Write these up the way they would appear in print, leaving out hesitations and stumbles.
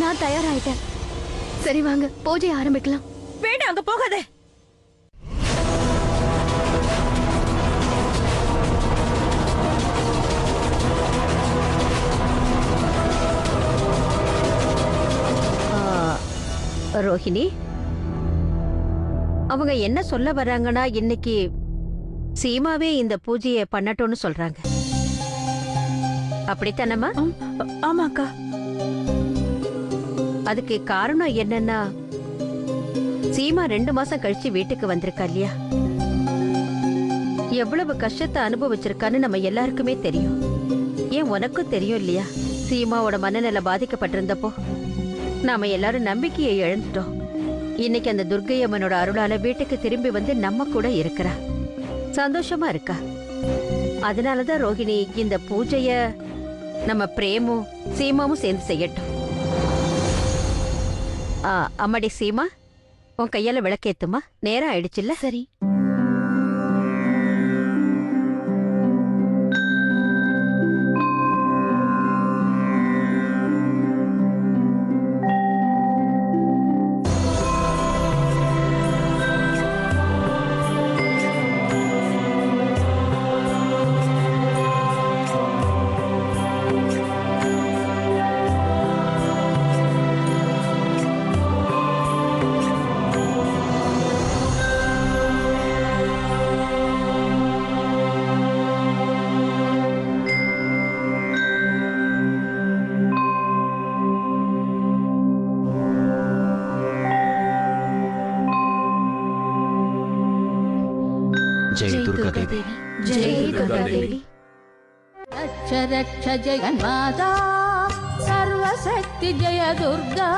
நான் தயாராயிட்டேன். சரி வாங்க பூஜை ஆரம்பிக்கலாம். வேண்டாம், அங்க போகாதே. ரோஹிணி, அவங்க என்ன சொல்ல வர்றாங்கன்னா, இன்னைக்கு சீமாவே இந்த பூஜையை பண்ணட்டும்னு சொல்றாங்க. அப்படித்தானம்மா? ஆமாக்கா. அதுக்கு காரணம் என்னன்னா, சீமா 2 மாசம் கழிச்சு வீட்டுக்கு வந்திருக்கா இல்லையா? எவ்வளவு கஷ்டத்தை அனுபவிச்சிருக்கான்னு நம்ம எல்லாருக்குமே தெரியும். ஏன் உனக்கும் தெரியும் இல்லையா? சீமாவோட மனநிலை பாதிக்கப்பட்டிருந்தப்போ நாம எல்லாரும் நம்பிக்கையை இழந்துட்டோம். இன்னைக்கு அந்த துர்க்கை அம்மனோட அருளால வீட்டுக்கு திரும்பி வந்து நம்ம கூட இருக்கிறா, சந்தோஷமா இருக்கா. அதனாலதான் ரோஹிணி, இந்த பூஜைய நம்ம பிரேமும் சீமாவும் சேர்ந்து செய்யட்டும். அம்மாடி சீமா, உன் கையால விளக்கேத்துமா, நேரம் ஆயிடுச்சுல்ல? சரி. जय दुर्गा देवी, जय दुर्गा देवी। रक्ष रक्ष जगन्माता, सर्वशक्ति जय दुर्गा।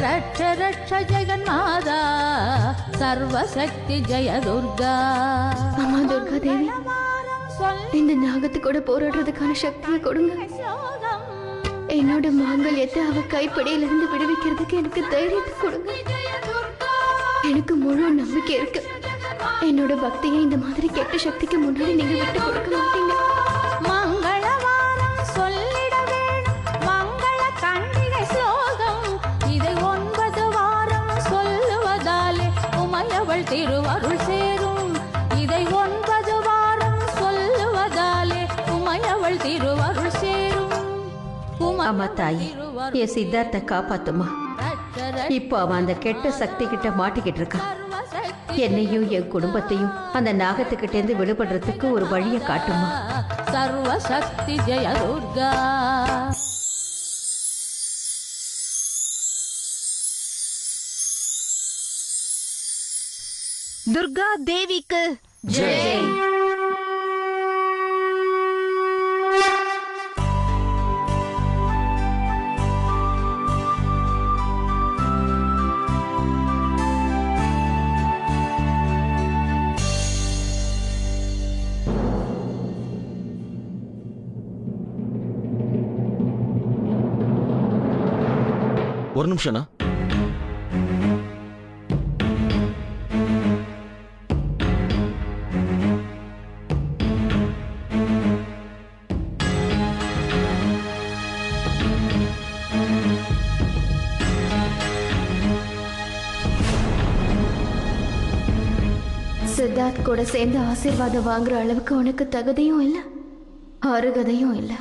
रक्ष रक्ष जगन्माता, सर्वशक्ति जय दुर्गा। அம்மா துர்கா தேவி, இந்த நாகத்து கூட போராடுறதுக்கான சக்தியை கொடுங்க. என்னோட மாங்கல்யத்தை அவ கைப்படையிலிருந்து விடுவிக்கிறதுக்கு எனக்கு தைரியத்தை கொடுங்க. எனக்கு முழு நம்பிக்கை இருக்கு, என்னோட பக்தியை இந்த மாதிரி கெட்ட சக்திக்கு முன்னாடி நீங்க விட்டு கொடுக்க மாட்டீங்க. மங்களவாரம் சொல்லிட வேணும் மங்கள கண்டிகை ஸ்லோகம். இதை 9 வாரம் சொல்லுவதாலே உமையவள் திருவருள் சேரும். இதை 9 வாரம் சொல்லுவதாலே உமையவள் திருவருள் சேரும். அம்மா தாயே, என் சித்தார்த்த காப்பாத்துமா. இப்போ அவன் அந்த கெட்ட சக்தி கிட்ட மாட்டிக்கிட்டு இருக்கான். என்னையும் என் குடும்பத்தையும் அந்த நாகத்துக்கிட்ட இருந்து விடுபடுறதுக்கு ஒரு வழியை காட்டுமா. சர்வசக்தி ஜெய துர்கா. துர்கா தேவிக்கு ஜெய். ஒரு நிமிஷம்னா, சித்தார்த் கூட சேர்ந்து ஆசீர்வாதம் வாங்குற அளவுக்கு உனக்கு தகுதியும் இல்லை, அருகதையும் இல்லை.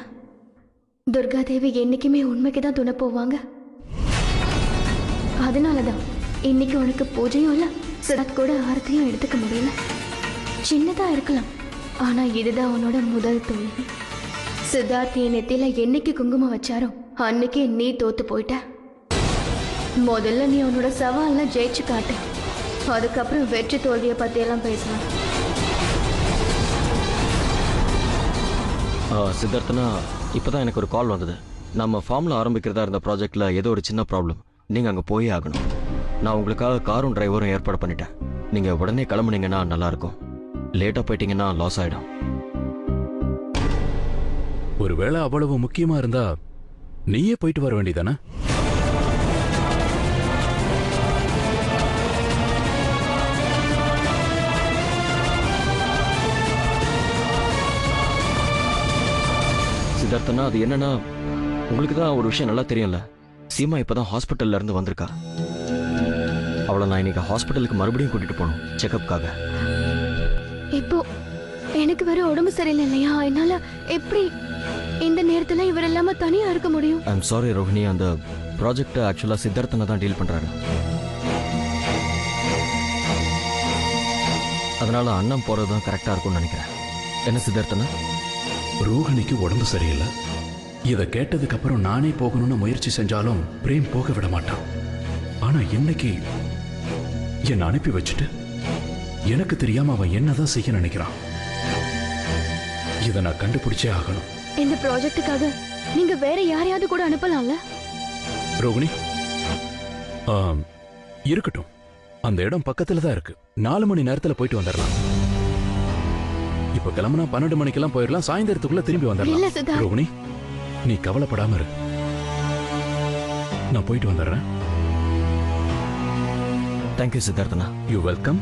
துர்கா தேவி என்னைக்குமே உண்மைக்கு தான் துணை போவாங்க. அதனாலதான் இன்னைக்கு உனக்கு பூஜையும் இல்லை, சித்தார்த் கூட ஆரத்தியும் எடுத்துக்க முடியல. சின்னதா இருக்கலாம், ஆனா இதுதான் உன்னோட முதல் தோல்வி. சித்தார்த் என் நெத்தியில என்னைக்கு குங்குமம் வச்சாரோ அன்னைக்கு நீ தோத்து போயிட்ட. முதல்ல நீ உன்னோட சவால்ல ஜெயிச்சு காட்டு, அதுக்கப்புறம் வெற்றி தோல்வியை பத்தி எல்லாம் பேசலாம். சித்தார்த்தனா, இப்பதான் எனக்கு ஒரு கால் வந்தது. நம்ம ஃபார்ம்ல ஆரம்பிக்கிறதா இருந்த ப்ராஜெக்ட்ல ஏதோ ஒரு சின்ன ப்ராப்ளம். நீங்க அங்க போயே ஆகணும். நான் உங்களுக்காக காரும் டிரைவரும் ஏற்பாடு பண்ணிட்டேன். நீங்க உடனே கிளம்புனீங்கன்னா நல்லா இருக்கும். லேட்டா போயிட்டீங்கன்னா லாஸ் ஆயிடும். ஒருவேளை அவ்வளவு முக்கியமா இருந்தா நீயே போயிட்டு வர வேண்டியதானே? சித்தார்த்தனா, அது என்னன்னா, உங்களுக்கு தான் ஒரு விஷயம் நல்லா தெரியும்ல. சீமா இப்பதான் ஹாஸ்பிட்டல்ல இருந்து வந்திருக்கா. அவளை நான் இன்னைக்கு ஹாஸ்பிட்டலுக்கு மறுபடியும் கூட்டிட்டு போகணும் செக்கப்காக. இப்போ எனக்கு வேற உடம்பு சரியில்லை இல்லையா, என்னால எப்படி இந்த நேரத்துல இவர் இல்லாம தனியா இருக்க முடியும்? ஐ எம் சாரி ரோஹிணி, அந்த ப்ராஜெக்ட் ஆக்சுவலா சித்தார்த்தனை தான் டீல் பண்றாரு. அதனால அண்ணன் போறது தான் கரெக்டா இருக்கும்னு நினைக்கிறேன். என்ன சித்தார்த்தனா? ரோஹிணிக்கு உடம்பு சரியில்லை. இதை கேட்டதுக்கு அப்புறம் நானே போகணும்னு முயற்சி செஞ்சாலும் பிரேம் போக விட மாட்டான். ஆனா இன்னைக்கு என்னை அனுப்பி வச்சுட்டு எனக்கு தெரியாம அவன் என்னதான் செய்ய நினைக்கிறான். இதை நான் கண்டுபிடிச்சே ஆகணும். இந்த ப்ராஜெக்ட்டுக்காக நீங்க வேற யாரையாவது கூட அனுப்பலாம்ல? ரோகிணி, இருக்கட்டும். அந்த இடம் பக்கத்துல தான் இருக்கு. 4 மணி நேரத்துல போயிட்டு வந்துடலாம். இப்ப கிளம்புனா 12 மணிக்கெல்லாம் போயிடலாம். சாயந்தரத்துக்குள்ள திரும்பி இல்ல வந்துடலாம். சித்தார்த். ரோகிணி, நீ கவலைப்படாம இரு. நான் போயிட்டு வந்துடுறேன். தேங்க்யூ சித்தார்த்தனா. You welcome.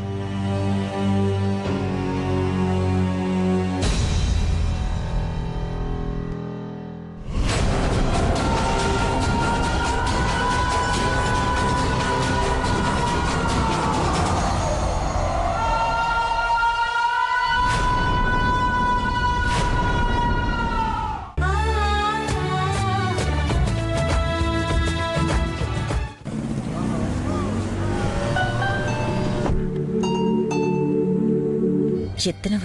எத்தனை